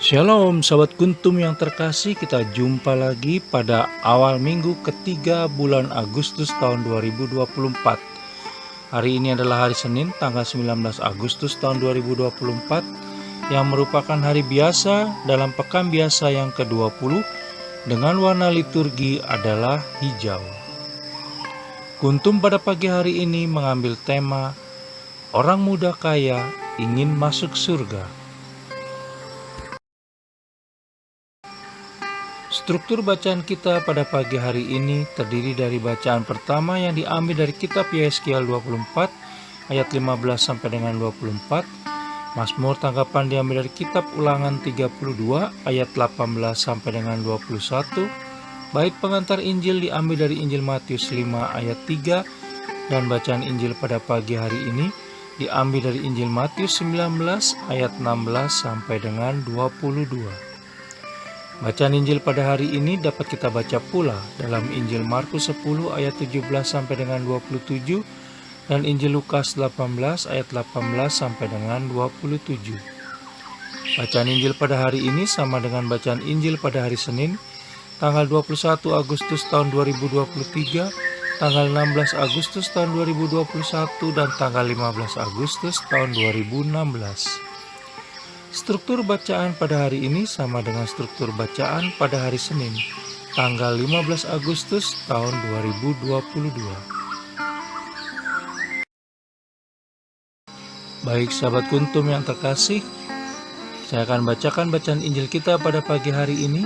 Shalom sahabat Kuntum yang terkasih, kita jumpa lagi pada awal minggu ketiga bulan Agustus tahun 2024. Hari ini adalah hari Senin tanggal 19 Agustus tahun 2024 yang merupakan hari biasa dalam pekan biasa yang ke-20 dengan warna liturgi adalah hijau. Kuntum pada pagi hari ini mengambil tema Orang Muda Kaya Ingin Masuk Surga. Struktur bacaan kita pada pagi hari ini terdiri dari bacaan pertama yang diambil dari kitab Yeskiel 24 ayat 15 sampai dengan 24. Mazmur tanggapan diambil dari kitab Ulangan 32 ayat 18 sampai dengan 21. Bait pengantar Injil diambil dari Injil Matius 5 ayat 3 dan bacaan Injil pada pagi hari ini diambil dari Injil Matius 19 ayat 16 sampai dengan 22. Bacaan Injil pada hari ini dapat kita baca pula dalam Injil Markus 10 ayat 17 sampai dengan 27 dan Injil Lukas 18 ayat 18 sampai dengan 27. Bacaan Injil pada hari ini sama dengan bacaan Injil pada hari Senin, tanggal 21 Agustus tahun 2023, tanggal 16 Agustus tahun 2021 dan tanggal 15 Agustus tahun 2016. Struktur bacaan pada hari ini sama dengan struktur bacaan pada hari Senin, tanggal 15 Agustus tahun 2022. Baik sahabat Kuntum yang terkasih, saya akan bacakan bacaan Injil kita pada pagi hari ini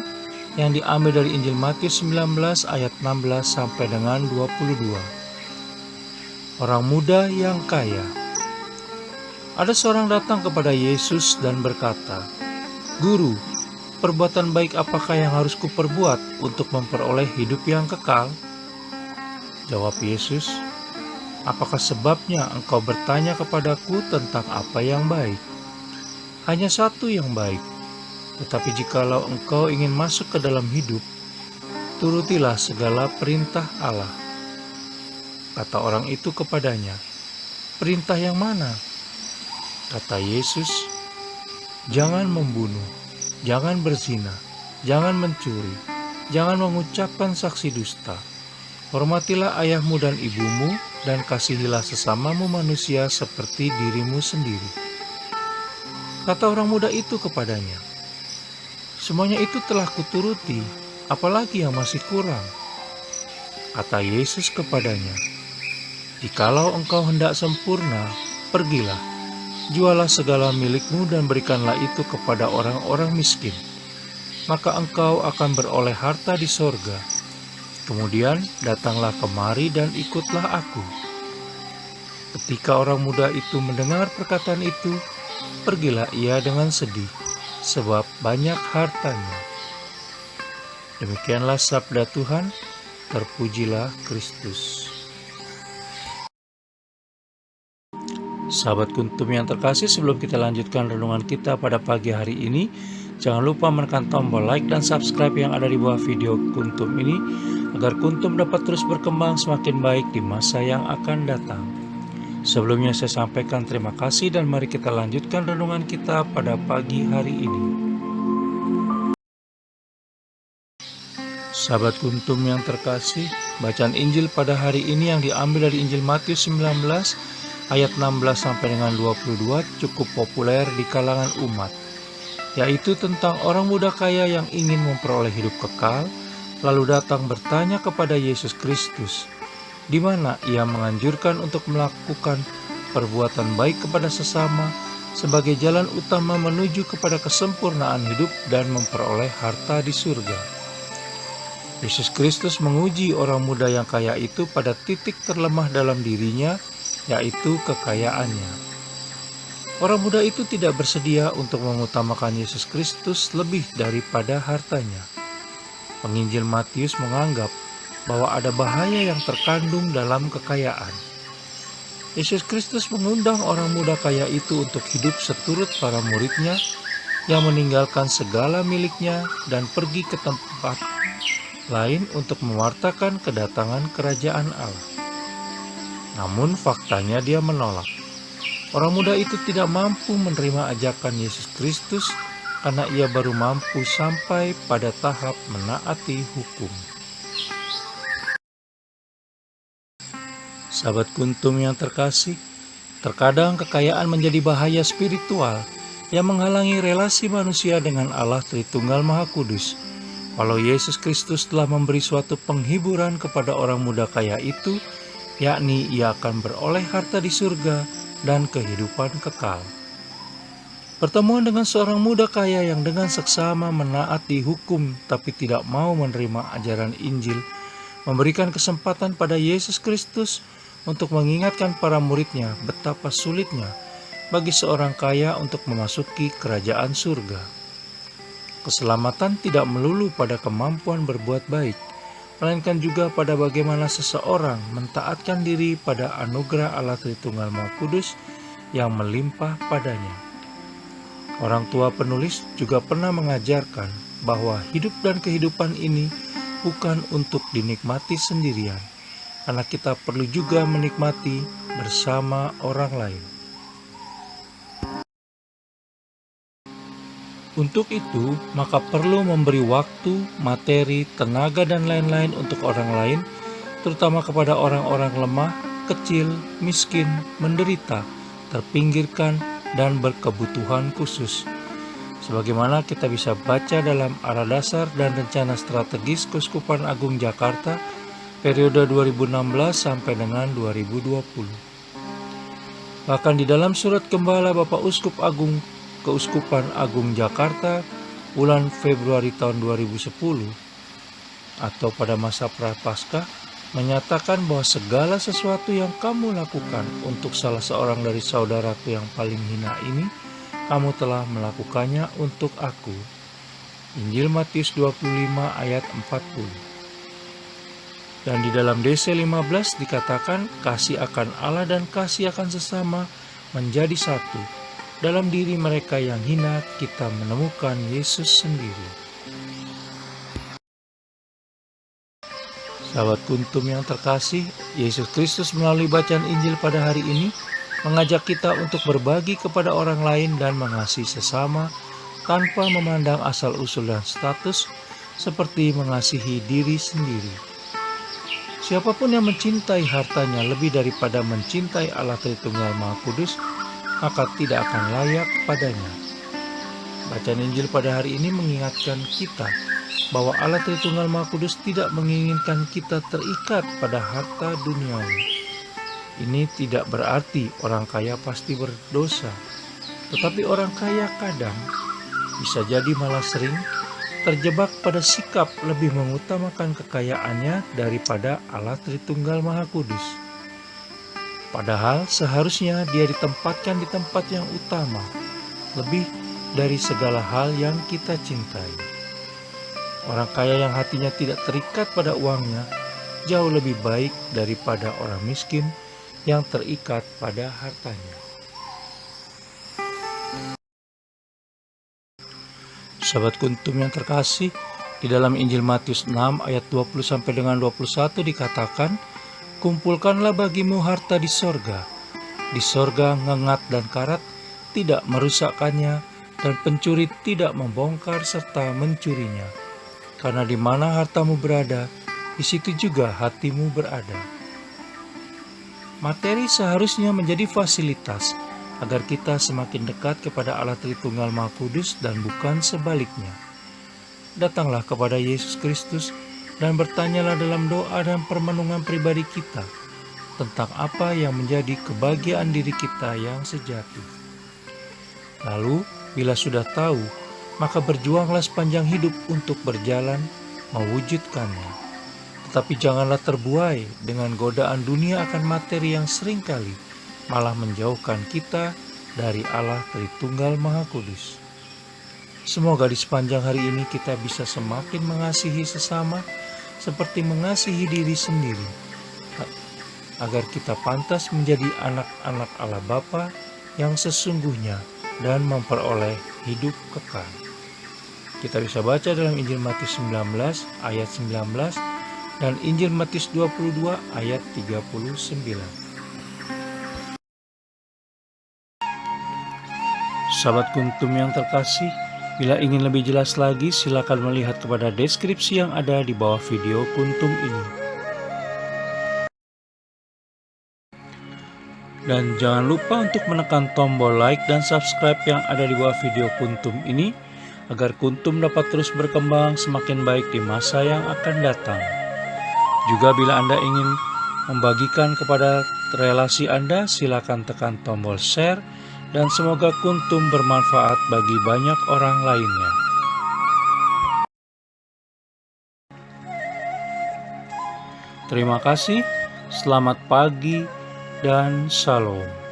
yang diambil dari Injil Matius 19 ayat 16 sampai dengan 22. Orang muda yang kaya. Ada seorang datang kepada Yesus dan berkata, "Guru, perbuatan baik apakah yang harus kuperbuat untuk memperoleh hidup yang kekal?" Jawab Yesus, "Apakah sebabnya engkau bertanya kepadaku tentang apa yang baik? Hanya satu yang baik. Tetapi jikalau engkau ingin masuk ke dalam hidup, turutilah segala perintah Allah." Kata orang itu kepadanya, "Perintah yang mana?" Kata Yesus, "Jangan membunuh, jangan berzina, jangan mencuri, jangan mengucapkan saksi dusta. Hormatilah ayahmu dan ibumu, dan kasihilah sesamamu manusia seperti dirimu sendiri." Kata orang muda itu kepadanya, "Semuanya itu telah kuturuti, apalagi yang masih kurang?" Kata Yesus kepadanya, "Jikalau engkau hendak sempurna, pergilah, jualah segala milikmu dan berikanlah itu kepada orang-orang miskin, maka engkau akan beroleh harta di sorga. Kemudian datanglah kemari dan ikutlah aku." Ketika orang muda itu mendengar perkataan itu, pergilah ia dengan sedih, sebab banyak hartanya. Demikianlah sabda Tuhan, terpujilah Kristus. Sahabat Kuntum yang terkasih, sebelum kita lanjutkan renungan kita pada pagi hari ini, jangan lupa menekan tombol like dan subscribe yang ada di bawah video Kuntum ini, agar Kuntum dapat terus berkembang semakin baik di masa yang akan datang. Sebelumnya saya sampaikan terima kasih dan mari kita lanjutkan renungan kita pada pagi hari ini. Sahabat Kuntum yang terkasih, bacaan Injil pada hari ini yang diambil dari Injil Matius 19 ayat 16 sampai dengan 22 cukup populer di kalangan umat, yaitu tentang orang muda kaya yang ingin memperoleh hidup kekal, lalu datang bertanya kepada Yesus Kristus, di mana ia menganjurkan untuk melakukan perbuatan baik kepada sesama sebagai jalan utama menuju kepada kesempurnaan hidup dan memperoleh harta di surga. Yesus Kristus menguji orang muda yang kaya itu pada titik terlemah dalam dirinya, yaitu kekayaannya. Orang muda itu tidak bersedia untuk mengutamakan Yesus Kristus lebih daripada hartanya. Penginjil Matius menganggap bahwa ada bahaya yang terkandung dalam kekayaan. Yesus Kristus mengundang orang muda kaya itu untuk hidup seturut para muridnya yang meninggalkan segala miliknya dan pergi ke tempat lain untuk mewartakan kedatangan kerajaan Allah. Namun faktanya dia menolak. Orang muda itu tidak mampu menerima ajakan Yesus Kristus karena ia baru mampu sampai pada tahap menaati hukum. Sahabat Kuntum yang terkasih, terkadang kekayaan menjadi bahaya spiritual yang menghalangi relasi manusia dengan Allah Tritunggal Maha Kudus. Walau Yesus Kristus telah memberi suatu penghiburan kepada orang muda kaya itu, yakni ia akan beroleh harta di surga dan kehidupan kekal. Pertemuan dengan seorang muda kaya yang dengan seksama menaati hukum tapi tidak mau menerima ajaran Injil, memberikan kesempatan pada Yesus Kristus untuk mengingatkan para muridnya betapa sulitnya bagi seorang kaya untuk memasuki kerajaan surga. Keselamatan tidak melulu pada kemampuan berbuat baik, melainkan juga pada bagaimana seseorang mentaatkan diri pada anugerah Allah Tritunggal Maha Kudus yang melimpah padanya. Orang tua penulis juga pernah mengajarkan bahwa hidup dan kehidupan ini bukan untuk dinikmati sendirian, karena kita perlu juga menikmati bersama orang lain. Untuk itu, maka perlu memberi waktu, materi, tenaga, dan lain-lain untuk orang lain, terutama kepada orang-orang lemah, kecil, miskin, menderita, terpinggirkan, dan berkebutuhan khusus. Sebagaimana kita bisa baca dalam Arah Dasar dan Rencana Strategis Keuskupan Agung Jakarta periode 2016 sampai dengan 2020. Bahkan di dalam surat Gembala Bapak Uskup Agung Keuskupan Agung Jakarta bulan Februari tahun 2010 atau pada masa Prapaskah menyatakan bahwa segala sesuatu yang kamu lakukan untuk salah seorang dari saudaraku yang paling hina ini, kamu telah melakukannya untuk aku. Injil Matius 25 ayat 40. Dan di dalam DC 15 dikatakan kasih akan Allah dan kasih akan sesama menjadi satu. Dalam diri mereka yang hina kita menemukan Yesus sendiri. Sahabat Kuntum yang terkasih, Yesus Kristus melalui bacaan Injil pada hari ini mengajak kita untuk berbagi kepada orang lain dan mengasihi sesama tanpa memandang asal-usul dan status, seperti mengasihi diri sendiri. Siapapun yang mencintai hartanya lebih daripada mencintai Allah Tritunggal Maha Kudus, maka tidak akan layak padanya. Bacaan Injil pada hari ini mengingatkan kita bahwa Allah Tritunggal Maha Kudus tidak menginginkan kita terikat pada harta duniawi. Ini tidak berarti orang kaya pasti berdosa, tetapi orang kaya kadang, bisa jadi malah sering, terjebak pada sikap lebih mengutamakan kekayaannya daripada Allah Tritunggal Maha Kudus. Padahal seharusnya dia ditempatkan di tempat yang utama, lebih dari segala hal yang kita cintai. Orang kaya yang hatinya tidak terikat pada uangnya jauh lebih baik daripada orang miskin yang terikat pada hartanya. Sahabat Kuntum yang terkasih, di dalam Injil Matius 6 ayat 20 sampai dengan 21 dikatakan, kumpulkanlah bagimu harta di sorga. Di sorga ngengat dan karat tidak merusakkannya, dan pencuri tidak membongkar serta mencurinya. Karena di mana hartamu berada, di situ juga hatimu berada. Materi seharusnya menjadi fasilitas agar kita semakin dekat kepada Allah Tritunggal Maha Kudus dan bukan sebaliknya. Datanglah kepada Yesus Kristus dan bertanyalah dalam doa dan permenungan pribadi kita tentang apa yang menjadi kebahagiaan diri kita yang sejati. Lalu, bila sudah tahu, maka berjuanglah sepanjang hidup untuk berjalan mewujudkannya. Tetapi janganlah terbuai dengan godaan dunia akan materi yang seringkali malah menjauhkan kita dari Allah Tritunggal Maha Kudus. Semoga di sepanjang hari ini kita bisa semakin mengasihi sesama seperti mengasihi diri sendiri, agar kita pantas menjadi anak-anak Allah Bapa yang sesungguhnya dan memperoleh hidup kekal. Kita bisa baca dalam Injil Matius 19 ayat 19 dan Injil Matius 22 ayat 39. Sahabat Kuntum yang terkasih, Bila ingin lebih jelas lagi, silakan melihat kepada deskripsi yang ada di bawah video kuntum ini. Dan jangan lupa untuk menekan tombol like dan subscribe yang ada di bawah video kuntum ini, agar kuntum dapat terus berkembang semakin baik di masa yang akan datang. Juga bila Anda ingin membagikan kepada relasi Anda, silakan tekan tombol share, dan semoga kuntum bermanfaat bagi banyak orang lainnya. Terima kasih, selamat pagi, dan shalom.